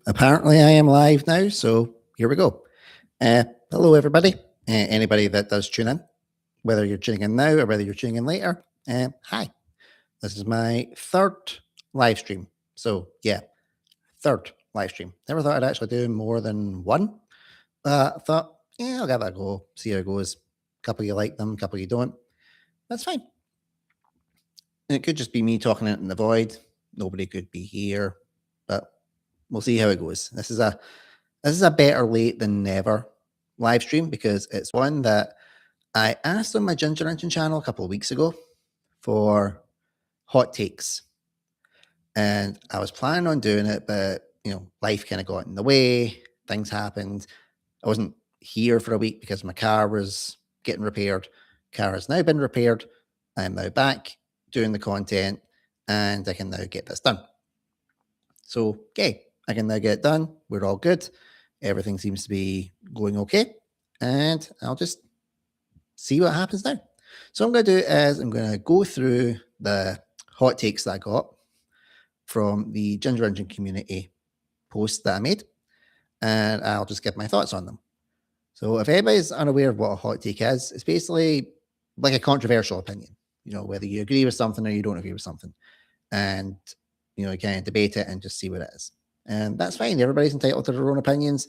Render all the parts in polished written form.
Apparently, I am live now, so here we go. Hello, everybody. Anybody that does tune in, whether you're tuning in now or whether you're tuning in later, hi. This is my third live stream. So, yeah, third live stream. Never thought I'd actually do more than one. I thought, yeah, I'll give that a go, see how it goes. A couple you like them, a couple you don't. That's fine. And it could just be me talking it in the void. Nobody could be here, but we'll see how it goes. This is a better late than never live stream because it's one that I asked on my Ginger Engine channel a couple of weeks ago for hot takes. And I was planning on doing it, but life kind of got in the way. Things happened. I wasn't here for a week because my car was getting repaired. Car has now been repaired. I am now back doing the content and I can now get this done. So, okay, I can now get it done. We're all good. Everything seems to be going okay. And I'll just see what happens now. So, I'm going to do is I'm going to go through the hot takes that I got from the Ginger Engine community post that I made, and I'll just give my thoughts on them. So, if anybody's unaware of what a hot take is, it's basically like a controversial opinion, whether you agree with something or you don't agree with something. And you kind of debate it and just see what it is. And that's fine. Everybody's entitled to their own opinions.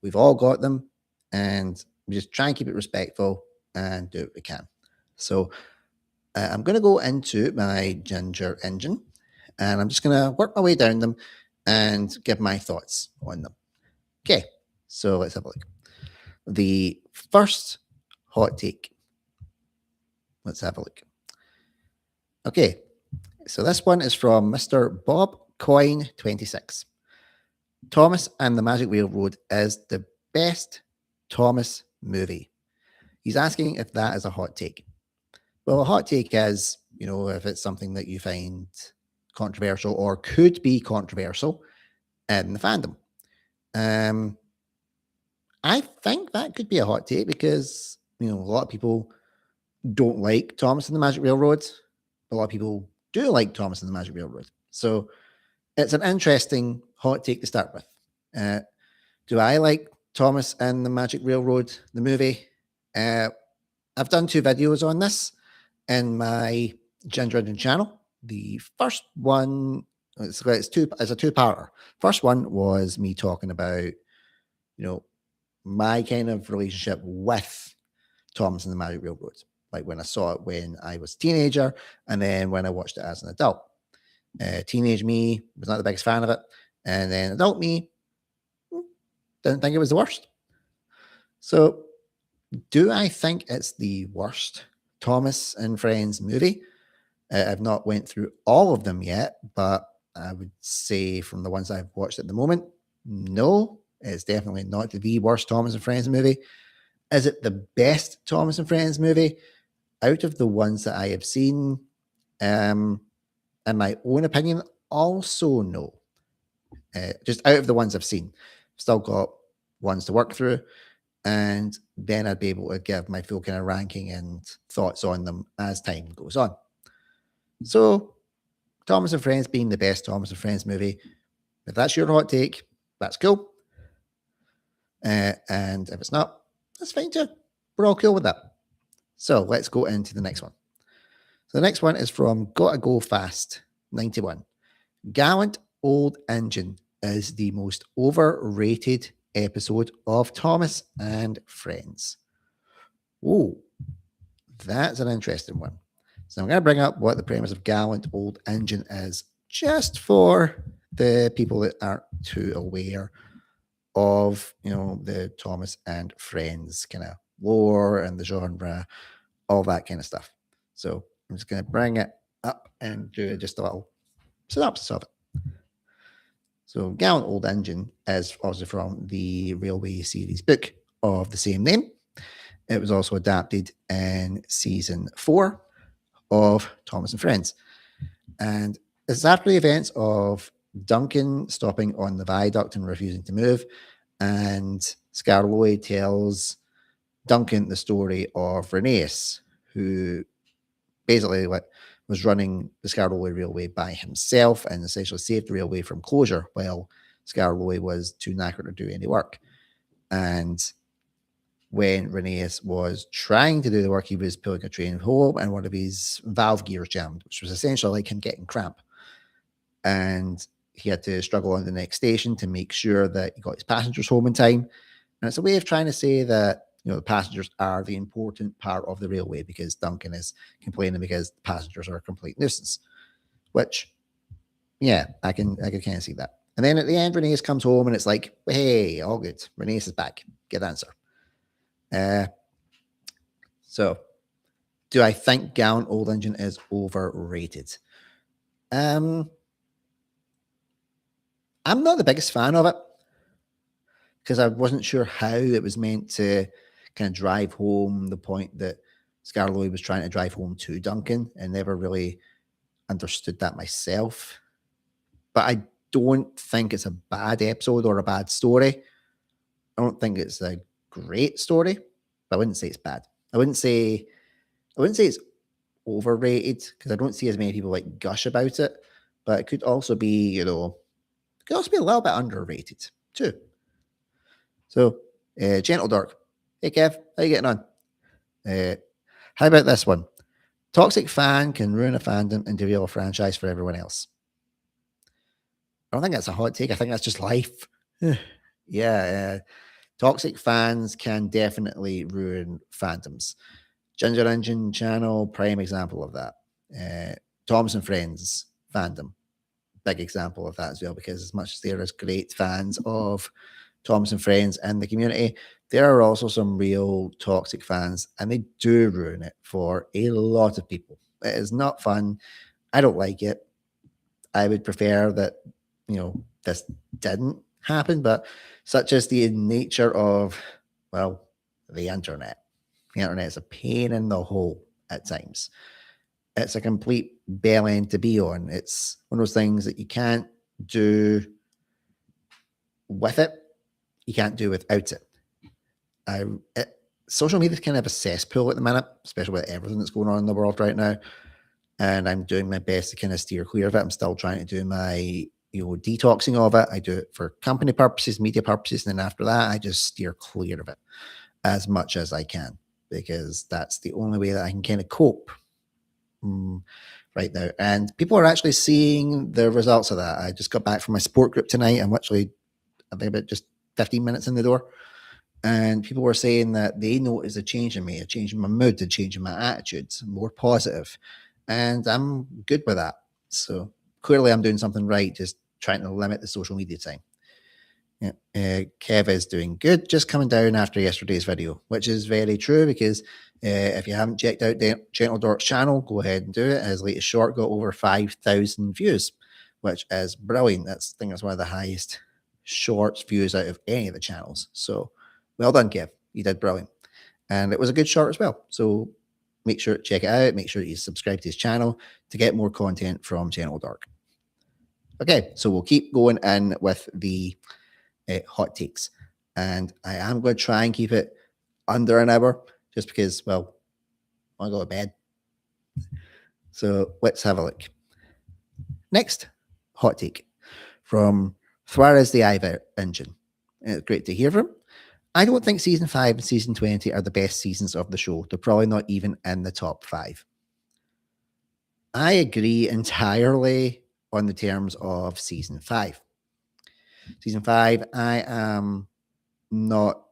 We've all got them. And we just try and keep it respectful and do what we can. So I'm going to go into my Ginger Engine and I'm just going to work my way down them and give my thoughts on them. Okay, so let's have a look. The first hot take. Let's have a look. Okay, so this one is from Mr. Bob Coin 26. Thomas and the Magic Railroad is the best Thomas movie. He's asking if that is a hot take. Well, a hot take is, if it's something that you find controversial or could be controversial in the fandom. I think that could be a hot take because, a lot of people don't like Thomas and the Magic Railroad. A lot of people do like Thomas and the Magic Railroad. So it's an interesting hot take to start with. Do I like Thomas and the Magic Railroad, the movie? I've done 2 videos on this in my Ginger Engine channel. The first one, it's a 2-parter. First one was me talking about, my kind of relationship with Thomas and the Magic Railroad. Like when I saw it when I was a teenager, and then when I watched it as an adult. Teenage me was not the biggest fan of it, and then adult me didn't think it was the worst. So, do I think it's the worst Thomas and Friends movie? I've not went through all of them yet, but I would say from the ones I've watched at the moment, no, it's definitely not the worst Thomas and Friends movie. Is it the best Thomas and Friends movie? Out of the ones that I have seen, in my own opinion, also no. Just out of the ones I've seen, still got ones to work through, and then I'd be able to give my full kind of ranking and thoughts on them as time goes on. So, Thomas and Friends being the best Thomas and Friends movie, if that's your hot take, that's cool. And if it's not, that's fine too. We're all cool with that. So let's go into the next one. So the next one is from Gotta Go Fast 91. Gallant Old Engine is the most overrated episode of Thomas and Friends. Oh, that's an interesting one. So I'm going to bring up what the premise of Gallant Old Engine is, just for the people that aren't too aware of, the Thomas and Friends kind of lore and the genre, all that kind of stuff. So I'm just going to bring it up and do just a little synopsis of it. So Gallant Old Engine is also from the Railway series book of the same name. It was also adapted in season 4 of Thomas and Friends. And it's after the events of Duncan stopping on the viaduct and refusing to move. And Scarloy tells Duncan the story of Rheneas, who basically was running the Scarloy Railway by himself and essentially saved the railway from closure while Scarloy was too knackered to do any work. And when Rhaenys was trying to do the work, he was pulling a train home and one of his valve gears jammed, which was essentially like him getting cramp. And he had to struggle on the next station to make sure that he got his passengers home in time. And it's a way of trying to say that, the passengers are the important part of the railway, because Duncan is complaining because the passengers are a complete nuisance, which, yeah, I can kind of see that. And then at the end, Rhaenys comes home and it's like, hey, all good. Rhaenys is back. Good answer. So do I think Gallant Old Engine is overrated? I'm not the biggest fan of it, because I wasn't sure how it was meant to kind of drive home the point that Scarloy was trying to drive home to Duncan, and never really understood that myself. But I don't think it's a bad episode or a bad story. I don't think it's a great story, but I wouldn't say it's bad. I wouldn't say it's overrated, because I don't see as many people like gush about it. But it could also be, it could also be a little bit underrated too. So, Gentle Dark. Hey Kev, how you getting on? How about this one? Toxic fan can ruin a fandom and derail a franchise for everyone else. I don't think that's a hot take. I think that's just life. Yeah, toxic fans can definitely ruin fandoms. Ginger Engine channel, prime example of that. Tom's and Friends fandom, big example of that as well, because as much as there is great fans of Tom's and Friends and the community, there are also some real toxic fans, and they do ruin it for a lot of people. It is not fun. I don't like it. I would prefer that, this didn't happen, but such as the nature of, well, the internet. The internet is a pain in the hole at times. It's a complete bell end to be on. It's one of those things that you can't do with it. You can't do without it. Social media is kind of a cesspool at the minute, especially with everything that's going on in the world right now. And I'm doing my best to kind of steer clear of it. I'm still trying to do my, detoxing of it. I do it for company purposes, media purposes. And then after that, I just steer clear of it as much as I can, because that's the only way that I can kind of cope right now. And people are actually seeing the results of that. I just got back from my support group tonight. I'm literally, I think, about just 15 minutes in the door. And people were saying that they noticed a change in me, a change in my mood, a change in my attitude, more positive. And I'm good with that. So clearly I'm doing something right, just trying to limit the social media time. Yeah. Kev is doing good, just coming down after yesterday's video, which is very true, because if you haven't checked out Gentle Dork's channel, go ahead and do it. His latest short got over 5,000 views, which is brilliant. I think that's one of the highest shorts views out of any of the channels. So well done, Kev. You did brilliant. And it was a good short as well. So make sure to check it out. Make sure you subscribe to his channel to get more content from Gentle Dark. Okay, so we'll keep going in with the hot takes. And I am going to try and keep it under an hour, just because, well, I want to go to bed. So let's have a look. Next hot take from Suarez the Ivor Engine. It's great to hear from him. I don't think season 5 and season 20 are the best seasons of the show. They're probably not even in the top 5. I agree entirely on the terms of season 5. Season 5, I am not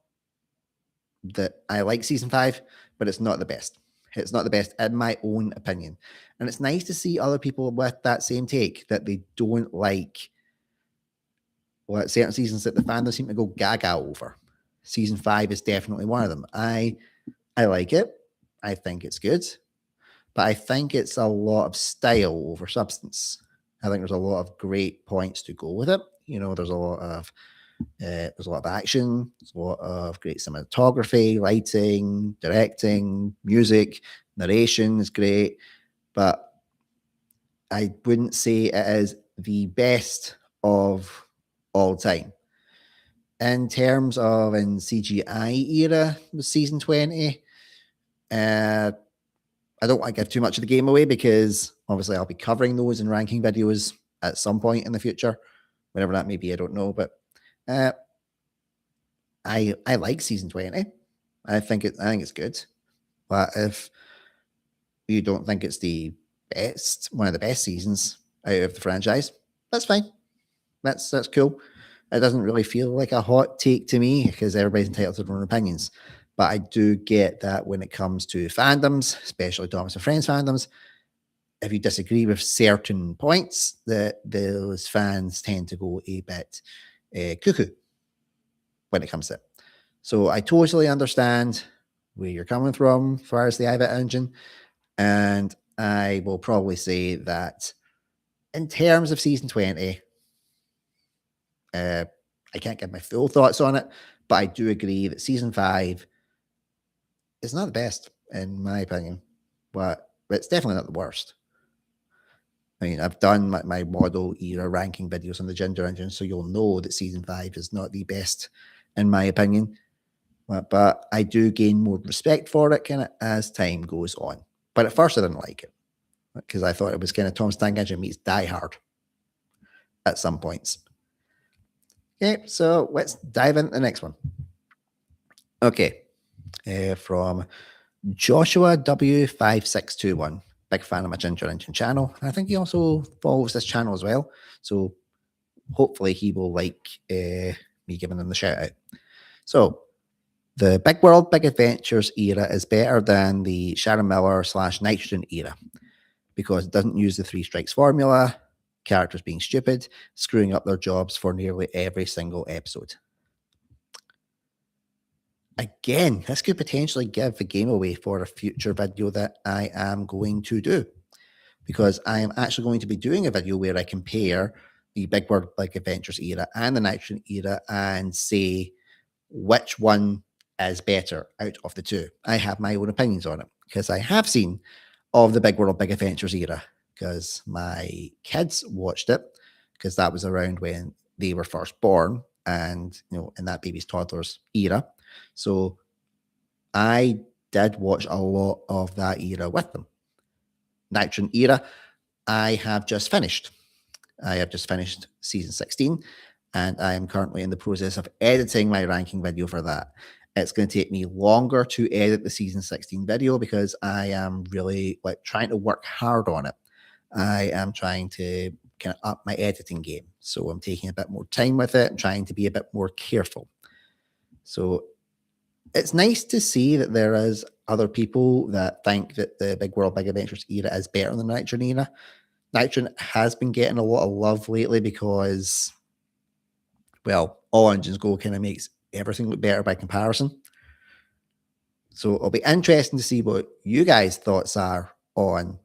that I like season 5, but it's not the best. It's not the best in my own opinion. And it's nice to see other people with that same take, that they don't like certain seasons that the fandom seem to go gaga over. Season 5 is definitely one of them. I like it. I think it's good. But I think it's a lot of style over substance. I think there's a lot of great points to go with it. There's a lot of action. There's a lot of great cinematography, lighting, directing, music, narration is great. But I wouldn't say it is the best of all time. In terms of in CGI era, with season 20, I don't want to give too much of the game away, because obviously I'll be covering those in ranking videos at some point in the future. whenever that may be, I don't know. But uh, I like season 20. I think it's good. But if you don't think it's the one of the best seasons out of the franchise, that's fine. That's cool. It doesn't really feel like a hot take to me because everybody's entitled to their own opinions. But I do get that when it comes to fandoms, especially Thomas and Friends fandoms, if you disagree with certain points, that those fans tend to go a bit cuckoo when it comes to it. So I totally understand where you're coming from as far as the IVIT engine. And I will probably say that in terms of season 20, I can't give my full thoughts on it, but I do agree that season 5 is not the best, in my opinion, but it's definitely not the worst. I mean, I've done my model era ranking videos on the Ginger Engine, so you'll know that season 5 is not the best, in my opinion. But I do gain more respect for it kind of as time goes on. But at first, I didn't like it because I thought it was kind of Tom Tank Engine meets Die Hard at some points. Okay, so let's dive into the next one. Okay, from Joshua W5621, big fan of my Ginger Engine channel. I think he also follows this channel as well. So hopefully he will like me giving him the shout out. So the Big World, Big Adventures era is better than the Sharon Miller / Nitrogen era because it doesn't use the 3 strikes formula, characters being stupid, screwing up their jobs for nearly every single episode. Again, this could potentially give the game away for a future video that I am going to do because I am actually going to be doing a video where I compare the Big World, Big Adventures era and the Nitrogen era and say which one is better out of the two. I have my own opinions on it because I have seen all of the Big World, Big Adventures era because my kids watched it because that was around when they were first born and, in that baby's toddler's era. So I did watch a lot of that era with them. Nitrogen era, I have just finished. I have just finished season 16 and I am currently in the process of editing my ranking video for that. It's going to take me longer to edit the season 16 video because I am really trying to work hard on it. I am trying to kind of up my editing game. So I'm taking a bit more time with it and trying to be a bit more careful. So it's nice to see that there is other people that think that the Big World, Big Adventures era is better than the Nitrogen era. Nitrogen has been getting a lot of love lately because, well, All Engines Go kind of makes everything look better by comparison. So it'll be interesting to see what you guys' thoughts are on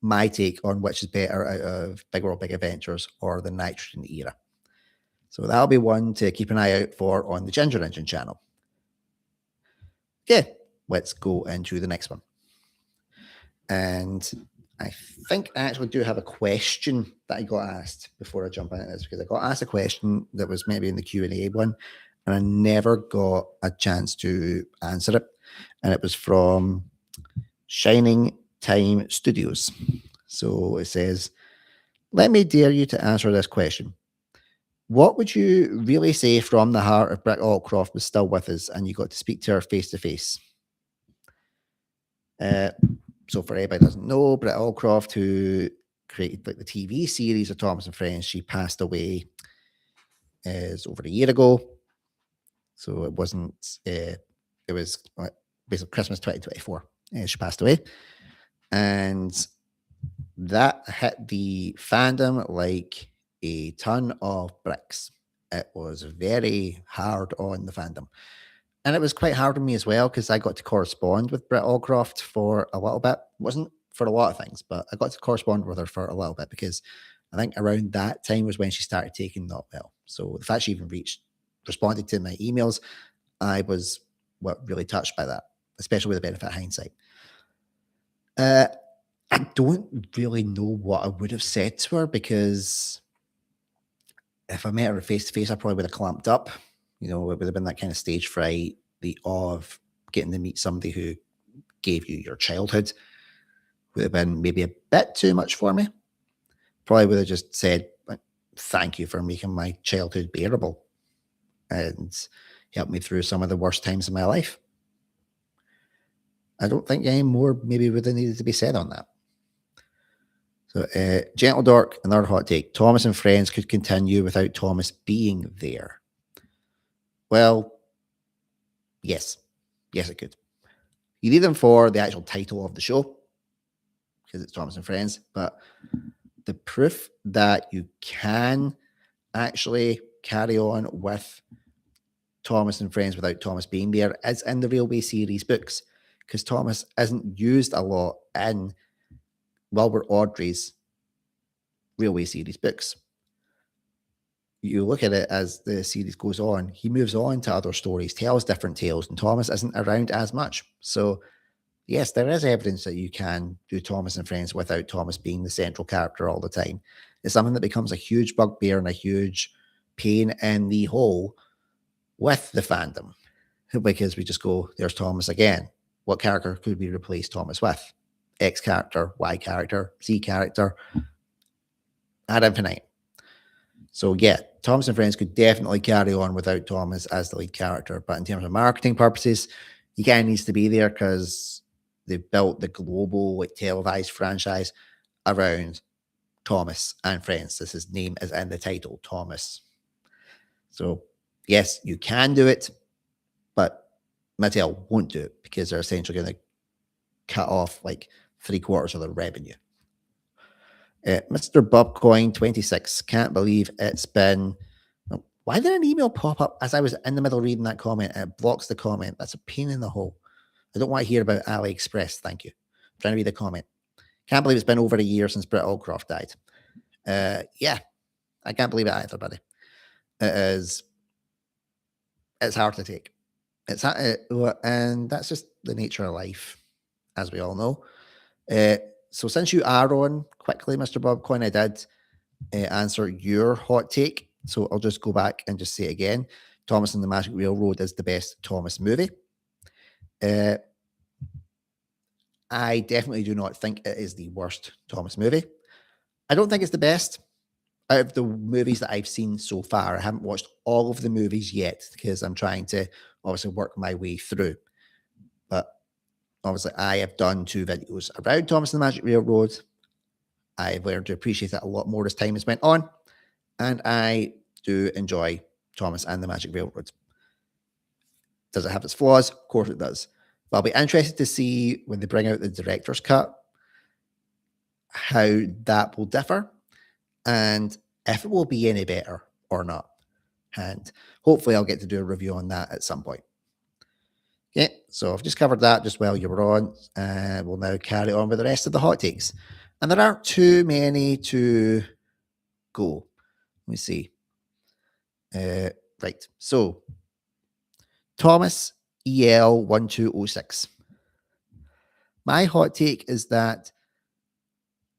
my take on which is better out of Big World, Big Adventures or the Nitrogen era. So that'll be one to keep an eye out for on the Ginger Engine channel. Okay, let's go into the next one. And I think I actually do have a question that I got asked before I jump into this because I got asked a question that was maybe in the Q&A one and I never got a chance to answer it. And it was from Shining Time Studios. So it says, let me dare you to answer this question. What would you really say from the heart if Britt Allcroft was still with us and you got to speak to her face to face? So for anybody who doesn't know, Britt Allcroft, who created the TV series of Thomas and Friends, she passed away over a year ago. So it wasn't, it was basically Christmas 2024. She passed away. And that hit the fandom like a ton of bricks. It was very hard on the fandom. And it was quite hard on me as well because I got to correspond with Britt Allcroft for a little bit. It wasn't for a lot of things, but I got to correspond with her for a little bit because I think around that time was when she started taking not well. So the fact she even responded to my emails, I was really touched by that, especially with the benefit of hindsight. I don't really know what I would have said to her because if I met her face to face, I probably would have clamped up. It would have been that kind of stage fright, the awe of getting to meet somebody who gave you your childhood would have been maybe a bit too much for me. Probably would have just said thank you for making my childhood bearable and helped me through some of the worst times of my life. I don't think any more maybe would have needed to be said on that. So, Gentle Dork, another hot take. Thomas and Friends could continue without Thomas being there. Well, yes. Yes, it could. You need them for the actual title of the show because it's Thomas and Friends, but the proof that you can actually carry on with Thomas and Friends without Thomas being there is in the Railway series books because Thomas isn't used a lot in Wilbur Awdry's Railway series books. You look at it as the series goes on, he moves on to other stories, tells different tales, and Thomas isn't around as much. So, yes, there is evidence that you can do Thomas and Friends without Thomas being the central character all the time. It's something that becomes a huge bugbear and a huge pain in the hole with the fandom because we just go, there's Thomas again. What character could we replace Thomas with? X character, Y character, Z character, ad infinitum. So yeah, Thomas and Friends could definitely carry on without Thomas as the lead character. But in terms of marketing purposes, he kind of needs to be there because they've built the global like televised franchise around Thomas and Friends. His name is in the title, Thomas. So yes, you can do it, but Mattel won't do it because they're essentially going to cut off like 3/4 of the revenue. Mr. Bobcoin26, can't believe it's been. Oh, why did an email pop up as I was in the middle reading that comment and it blocks the comment? That's a pain in the hole. I don't want to hear about AliExpress. Thank you. I'm trying to read the comment. Can't believe it's been over a year since Britt Allcroft died. Yeah, I can't believe it either, buddy. It's hard to take. And that's just the nature of life, as we all know. So since you are on quickly, Mr. Bobcoin, I did answer your hot take. So I'll just go back and just say it again. Thomas and the Magic Railroad is the best Thomas movie. I definitely do not think it is the worst Thomas movie. I don't think it's the best out of the movies that I've seen so far. I haven't watched all of the movies yet because I'm trying to obviously work my way through. But obviously, I have done 2 videos around Thomas and the Magic Railroad. I've learned to appreciate it a lot more as time has went on. And I do enjoy Thomas and the Magic Railroad. Does it have its flaws? Of course it does. But I'll be interested to see when they bring out the director's cut, how that will differ and if it will be any better or not. And hopefully I'll get to do a review on that at some point. Okay, so I've just covered that just while you were on. We'll now carry on with the rest of the hot takes. And there aren't too many to go. Let me see. Right, so Thomas EL1206. My hot take is that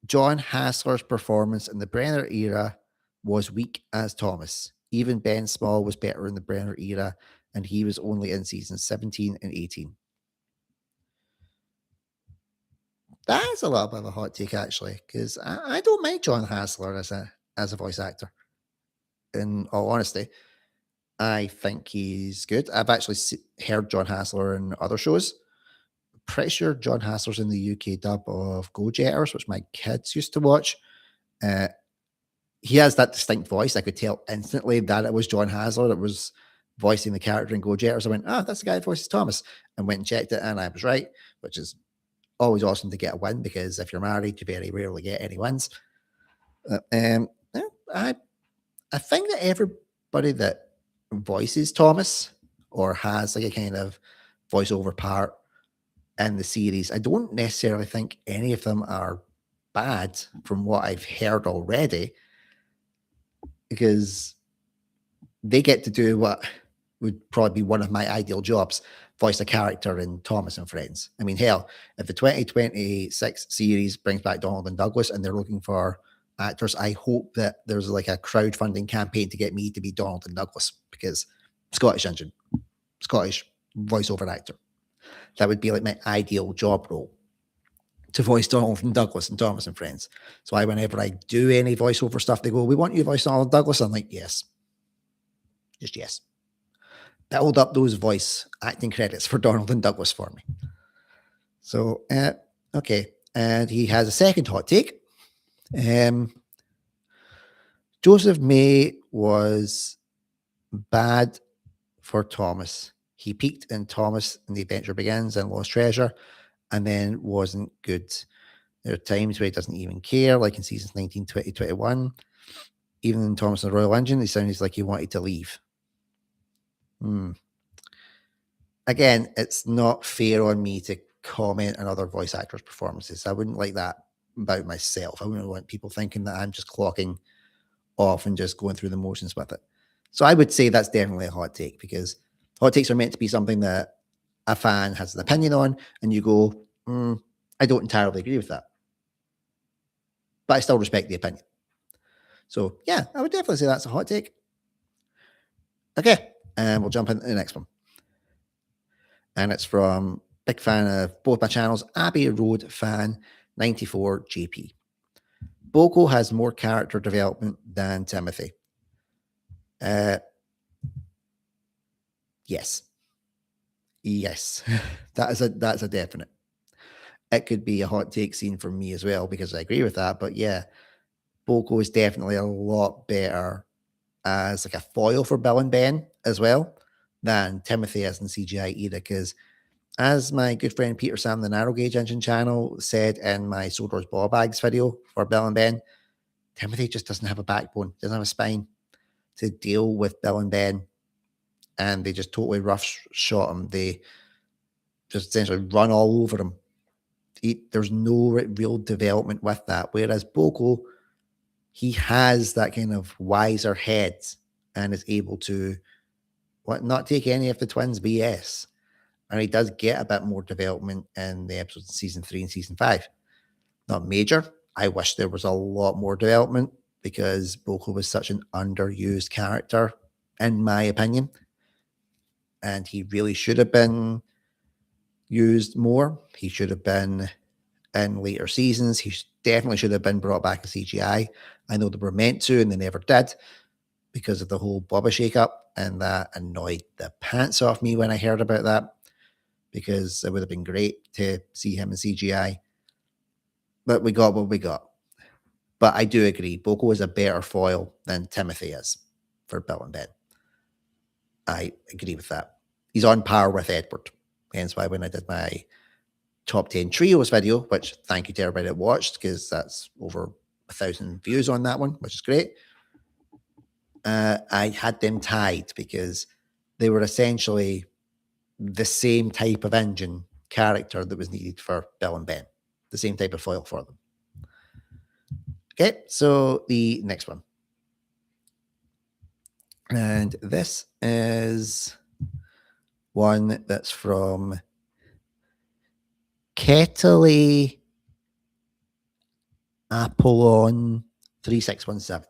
John Hassler's performance in the Brenner era was weak as Thomas. Even Ben Small was better in the Brenner era, and he was only in seasons 17 and 18. That's a little bit of a hot take, actually, because I don't mind John Hassler as a voice actor. In all honesty, I think he's good. I've actually heard John Hassler in other shows. Pretty sure John Hassler's in the UK dub of Go Jetters, which my kids used to watch. He has that distinct voice. I could tell instantly that it was John Hassler that was voicing the character in Go Jetters. I went, that's the guy that voices Thomas, and went and checked it, and I was right, which is always awesome to get a win because if you're married, you very rarely get any wins. I think that everybody that voices Thomas or has like a kind of voiceover part in the series, I don't necessarily think any of them are bad from what I've heard already, because they get to do what would probably be one of my ideal jobs, voice a character in Thomas and Friends. I mean, hell, if the 2026 series brings back Donald and Douglas and they're looking for actors, I hope that there's like a crowdfunding campaign to get me to be Donald and Douglas, because Scottish engine, Scottish voiceover actor. That would be like my ideal job role. to voice Donald Douglas and Thomas and Friends. So whenever I do any voiceover stuff, they go, "We want you to voice Donald Douglas." I'm like, yes, just yes. Build up those voice acting credits for Donald and Douglas for me. So, okay. And he has a second hot take. Joseph May was bad for Thomas. He peaked in Thomas and the Adventure Begins and Lost Treasure, and then wasn't good. There are times where he doesn't even care, like in seasons 19, 20, 21. Even in Thomas and the Royal Engine, he sounded like he wanted to leave. Again, it's not fair on me to comment on other voice actors' performances. I wouldn't like that about myself. I wouldn't want people thinking that I'm just clocking off and just going through the motions with it. So I would say that's definitely a hot take, because hot takes are meant to be something that a fan has an opinion on, and you go, I don't entirely agree with that, but I still respect the opinion. So yeah, I would definitely say that's a hot take. Okay, and we'll jump into the next one. And it's from big fan of both my channels, Abbey Road fan 94 JP. Boko has more character development than Timothy. Yes. That's a definite. It could be a hot take scene for me as well, because I agree with that. But yeah, Boko is definitely a lot better as like a foil for Bill and Ben as well than Timothy is in CGI either. Because as my good friend Peter Sam, the Narrow Gauge Engine channel, said in my Sodor's Ball Bags video for Bill and Ben, Timothy just doesn't have a backbone, doesn't have a spine to deal with Bill and Ben. And they just totally shot him. They just essentially run all over him. There's no real development with that. Whereas Boko, he has that kind of wiser head and is able to not take any of the twins' BS. And he does get a bit more development in the episodes in season 3 and season 5. Not major. I wish there was a lot more development, because Boko was such an underused character, in my opinion. And he really should have been used more. He should have been in later seasons. He definitely should have been brought back to CGI. I know they were meant to, and they never did, because of the whole Bubba shakeup, and that annoyed the pants off me when I heard about that, because it would have been great to see him in CGI. But we got what we got. But I do agree, Boko is a better foil than Timothy is for Bill and Ben. I agree with that. He's on par with Edward. Hence why when I did my top 10 trios video, which thank you to everybody that watched, because that's over 1,000 views on that one, which is great. I had them tied because they were essentially the same type of engine character that was needed for Bill and Ben, the same type of foil for them. Okay, so the next one. And this is one that's from Kettley Apollon 3617.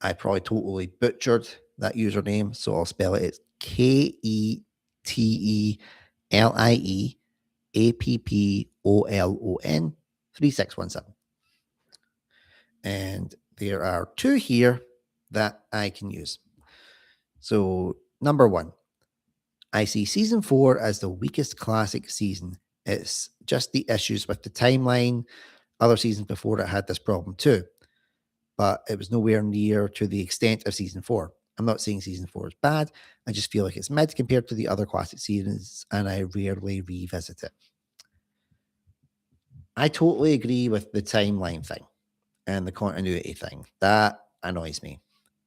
I probably totally butchered that username, so I'll spell it. It's KETELIEAPPOLON 3617. And there are two here that I can use. So, number one, I see season 4 as the weakest classic season. It's just the issues with the timeline. Other seasons before it had this problem too, but it was nowhere near to the extent of season 4. I'm not saying season 4 is bad. I just feel like it's mid compared to the other classic seasons, and I rarely revisit it. I totally agree with the timeline thing and the continuity thing. That annoys me.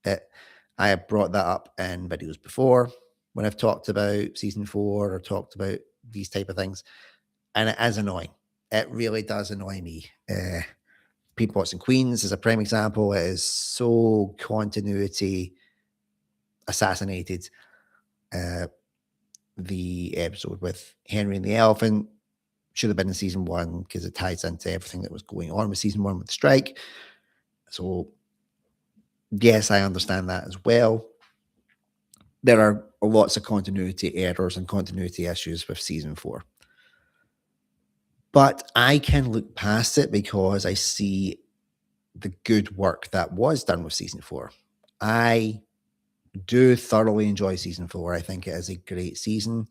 I have brought that up in videos before when I've talked about season 4 or talked about these type of things, and it is annoying. It really does annoy me. People Watching Queens is a prime example. It is so continuity assassinated. The episode with Henry and the Elephant should have been in season 1 because it ties into everything that was going on with season 1 with the strike. So yes, I understand that as well. There are lots of continuity errors and continuity issues with season 4. But I can look past it because I see the good work that was done with season 4. I do thoroughly enjoy season 4. I think it is a great season.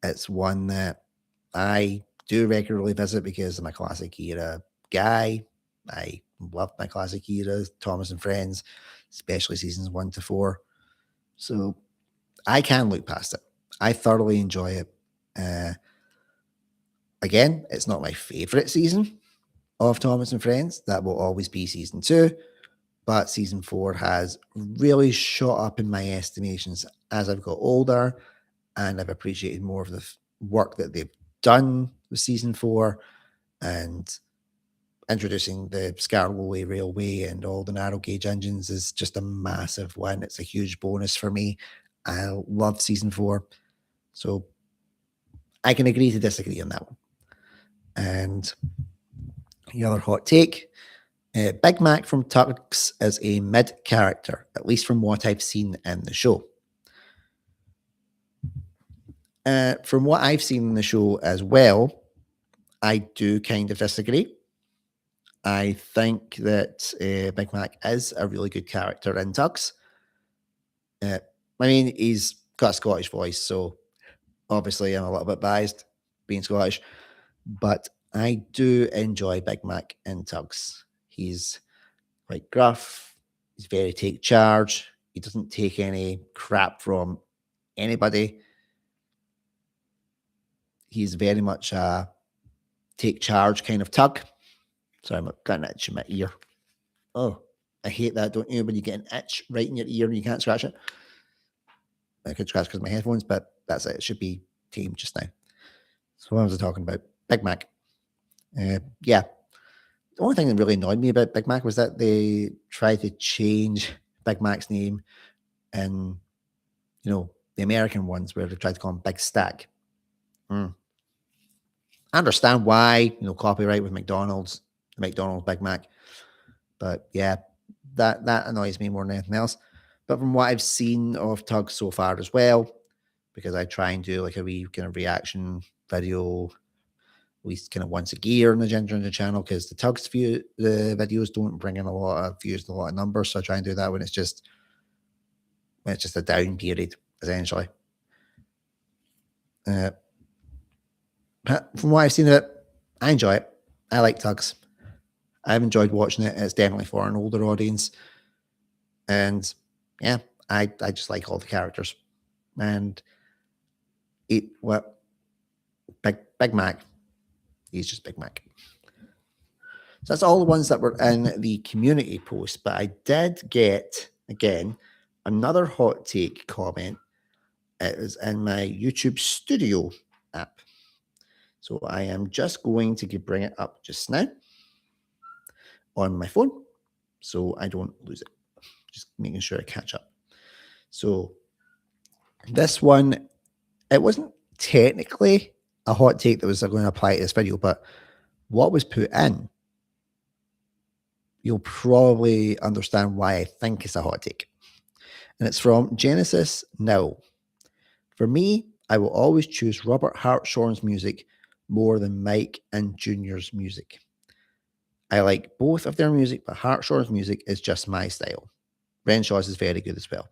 It's one that I do regularly visit because I'm a classic era guy. I love my classic era, Thomas and Friends, especially seasons 1 to 4. So I can look past it. I thoroughly enjoy it. Uh, Again, it's not my favorite season of Thomas and Friends. That will always be season 2. But season 4 has really shot up in my estimations as I've got older, and I've appreciated more of the work that they've done with season 4, and introducing the Scarloway Railway and all the narrow gauge engines is just a massive win. It's a huge bonus for me. I love season 4. So I can agree to disagree on that one. And the other hot take, Big Mac from Turks is a mid character, at least from what I've seen in the show. From what I've seen in the show as well, I do kind of disagree. I think that Big Mac is a really good character in Tugs. I mean, he's got a Scottish voice, so obviously I'm a little bit biased being Scottish, but I do enjoy Big Mac in Tugs. He's quite gruff. He's very take charge. He doesn't take any crap from anybody. He's very much a take charge kind of tug. Sorry, I'm got an itch in my ear. Oh, I hate that, don't you? When you get an itch right in your ear and you can't scratch it. I could scratch because of my headphones, but that's it. It should be tamed just now. So what was I talking about? Big Mac. Yeah. The only thing that really annoyed me about Big Mac was that they tried to change Big Mac's name in, the American ones where they tried to call him Big Stack. I understand why, copyright with McDonald's, the McDonald's Big Mac. But yeah, that annoys me more than anything else. But from what I've seen of Tug so far as well, because I try and do like a wee kind of reaction video, at least kind of once a year on the Ginger Ninja channel, because the Tugs the videos don't bring in a lot of views and a lot of numbers. So I try and do that when it's just a down period, essentially. But from what I've seen of it, I enjoy it. I like Tugs. I've enjoyed watching it. It's definitely for an older audience. And yeah, I just like all the characters. And Big Mac, he's just Big Mac. So that's all the ones that were in the community post. But I did get, again, another hot take comment. It was in my YouTube Studio app. So I am just going to bring it up just now on my phone so I don't lose it. Just making sure I catch up. So this one, it wasn't technically a hot take that was going to apply to this video, but what was put in, you'll probably understand why I think it's a hot take. And it's from Genesis Now. For me, I will always choose Robert Hartshorn's music more than Mike and Junior's music. I like both of their music, but Hartshorn's music is just my style. Renshaw's is very good as well.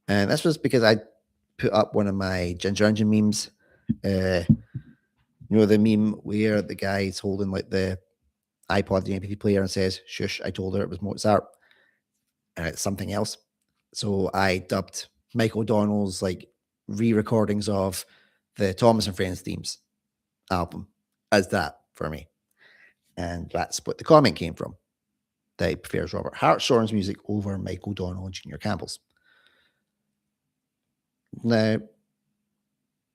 And this was because I put up one of my Ginger Engine memes. The meme where the guy's holding like the iPod, the MP3 player, and says, "Shush, I told her it was Mozart," and it's something else. So I dubbed Mike O'Donnell's like re-recordings of the Thomas and Friends themes album as that for me. And that's what the comment came from. That he prefers Robert Hartshorn's music over Mike O'Donnell and Junior Campbell's. Now,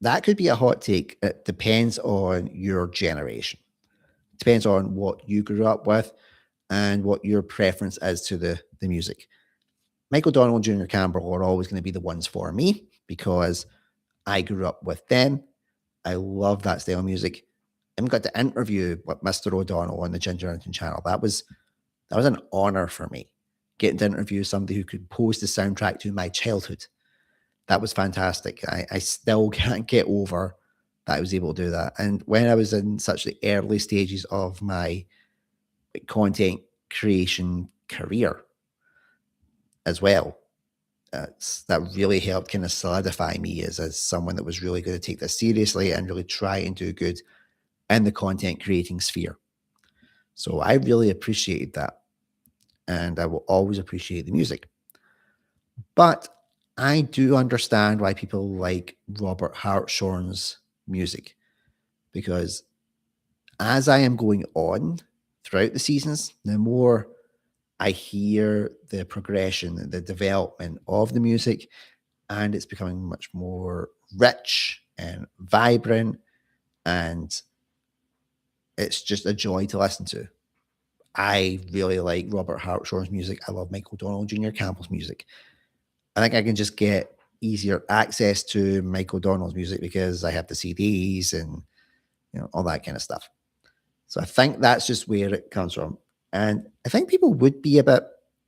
that could be a hot take. It depends on your generation. It depends on what you grew up with and what your preference is to the music. Mike O'Donnell and Junior Campbell are always going to be the ones for me because I grew up with them. I love that style of music. I got to interview with Mr. O'Donnell on the Ginger Engine channel. That was an honor for me, getting to interview somebody who could pose the soundtrack to my childhood. That was fantastic. I still can't get over that I was able to do that. And when I was in such the early stages of my content creation career as well, that really helped kind of solidify me as someone that was really going to take this seriously and really try and do good in the content creating sphere. So I really appreciated that. And I will always appreciate the music. But I do understand why people like Robert Hartshorn's music, because as I am going on throughout the seasons, the more I hear the progression, the development of the music, and it's becoming much more rich and vibrant, and it's just a joy to listen to. I really like Robert Hartshorn's music. I love Michael Donald Jr. Campbell's music. I think I can just get easier access to Michael Donald's music because I have the CDs and all that kind of stuff. So I think that's just where it comes from. And I think people would be a bit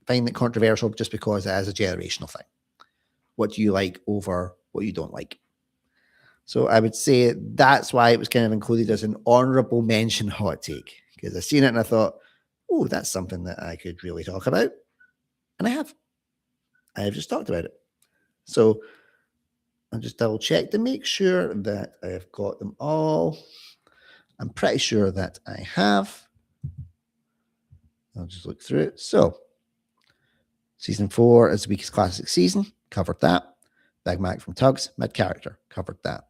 finding it controversial just because it is a generational thing. What do you like over what you don't like? So I would say that's why it was kind of included as an honorable mention hot take, because I seen it and I thought, oh, that's something that I could really talk about. And I have. I have just talked about it. So I'll just double check to make sure that I've got them all. I'm pretty sure that I have. I'll just look through it. So, season 4 is the weakest classic season. Covered that. Big Mac from Tugs, mid character. Covered that.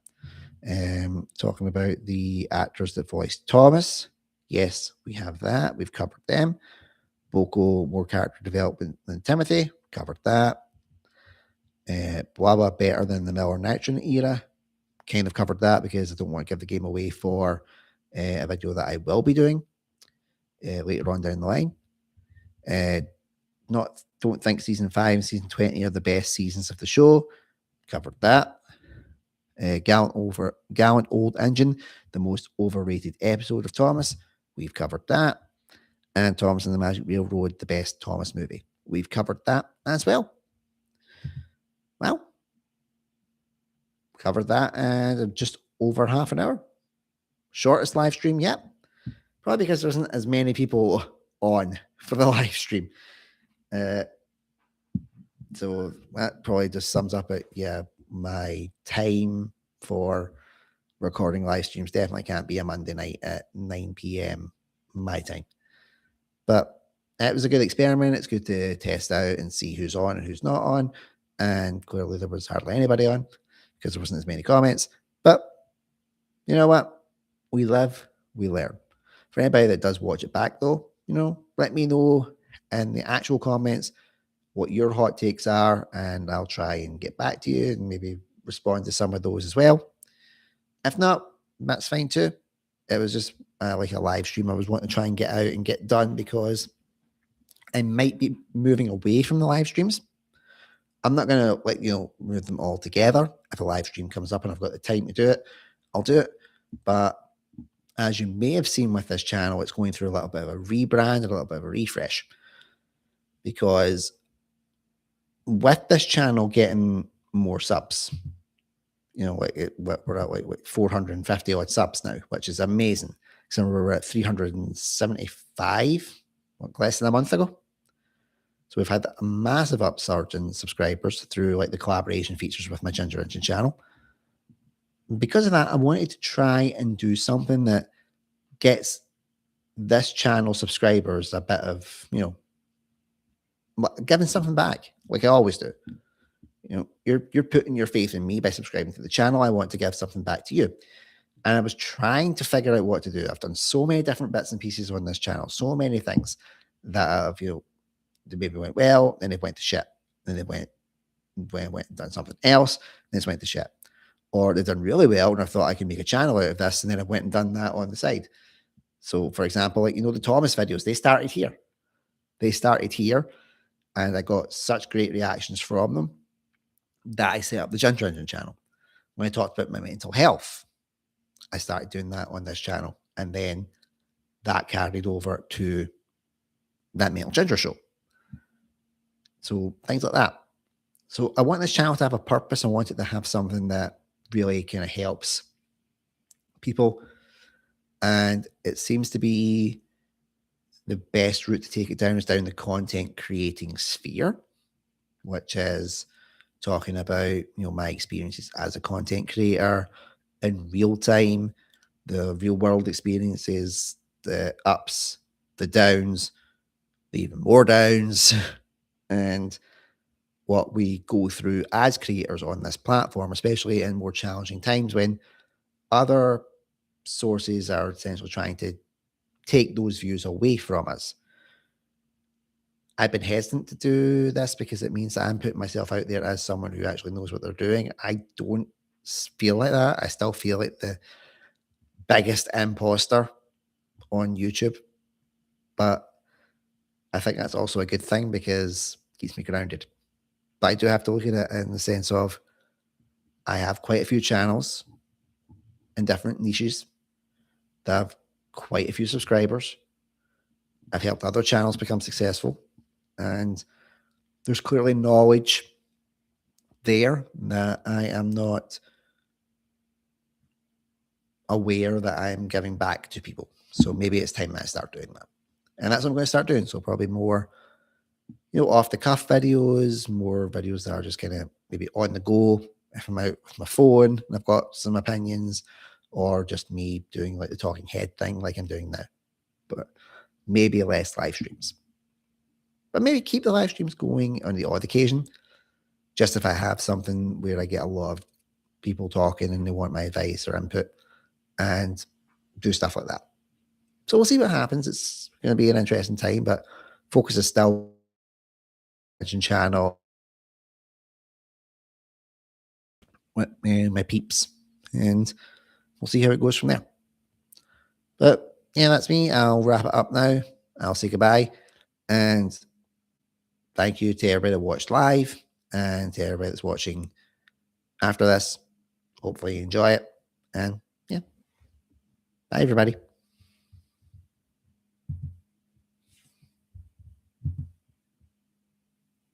Talking about the actors that voiced Thomas. Yes, we have that. We've covered them. Boko, more character development than Timothy. Covered that. Blah, blah, better than the Miller Nitron era. Kind of covered that because I don't want to give the game away for a video that I will be doing later on down the line. Don't think season 5 and season 20 are the best seasons of the show. Covered that. Gallant Old Engine, the most overrated episode of Thomas. We've covered that. And Thomas and the Magic Railroad, the best Thomas movie. We've covered that as well. Well, covered that in just over half an hour. Shortest live stream yet. Probably because there isn't as many people on for the live stream. So that probably just sums up it. Yeah, my time for recording live streams definitely can't be a Monday night at 9 p.m. my time. But it was a good experiment. It's good to test out and see who's on and who's not on. And clearly there was hardly anybody on because there wasn't as many comments. But you know what? We live, we learn. For anybody that does watch it back though, let me know in the actual comments what your hot takes are, and I'll try and get back to you and maybe respond to some of those as well. If not, that's fine too. It was just like a live stream I was wanting to try and get out and get done because I might be moving away from the live streams. I'm not going to move them all together. If a live stream comes up and I've got the time to do it, I'll do it. But as you may have seen with this channel, it's going through a little bit of a rebrand, a little bit of a refresh. Because with this channel getting more subs, we're at like 450 odd subs now, which is amazing. So we're at 375, less than a month ago. So we've had a massive upsurge in subscribers through like the collaboration features with my Ginger Engine channel. Because of that, I wanted to try and do something that gets this channel subscribers a bit of, giving something back, like I always do. You're putting your faith in me by subscribing to the channel. I want to give something back to you. And I was trying to figure out what to do. I've done so many different bits and pieces on this channel, so many things that have, they maybe went well, then they went to shit. Then they went and done something else, then it's went to shit. Or they've done really well, and I thought I could make a channel out of this, and then I went and done that on the side. So, for example, the Thomas videos, they started here. And I got such great reactions from them that I set up the Ginger Engine channel. When I talked about my mental health, I started doing that on this channel. And then that carried over to that Mental Ginger show. So things like that. So I want this channel to have a purpose. I want it to have something that really kind of helps people. And it seems to be the best route to take it down is down the content creating sphere, which is talking about, my experiences as a content creator in real time, the real world experiences, the ups, the downs, the even more downs, and what we go through as creators on this platform, especially in more challenging times when other sources are essentially trying to take those views away from us. I've been hesitant to do this because it means that I'm putting myself out there as someone who actually knows what they're doing. I don't feel like that. I still feel like the biggest imposter on YouTube, but I think that's also a good thing because it keeps me grounded. But I do have to look at it in the sense of I have quite a few channels in different niches that have quite a few subscribers. I've helped other channels become successful, and there's clearly knowledge there that I am not aware that I'm giving back to people. So maybe it's time that I start doing that. And that's what I'm going to start doing. So probably more, off the cuff videos, more videos that are just kind of maybe on the go. If I'm out with my phone and I've got some opinions, or just me doing like the talking head thing like I'm doing now. But maybe less live streams. But maybe keep the live streams going on the odd occasion. Just if I have something where I get a lot of people talking and they want my advice or input, and do stuff like that. So we'll see what happens. It's going to be an interesting time, but focus is still channel with my peeps, and we'll see how it goes from there. But yeah, that's me. I'll wrap it up now. I'll say goodbye, and thank you to everybody that watched live and to everybody that's watching after this. Hopefully you enjoy it, and yeah, bye everybody.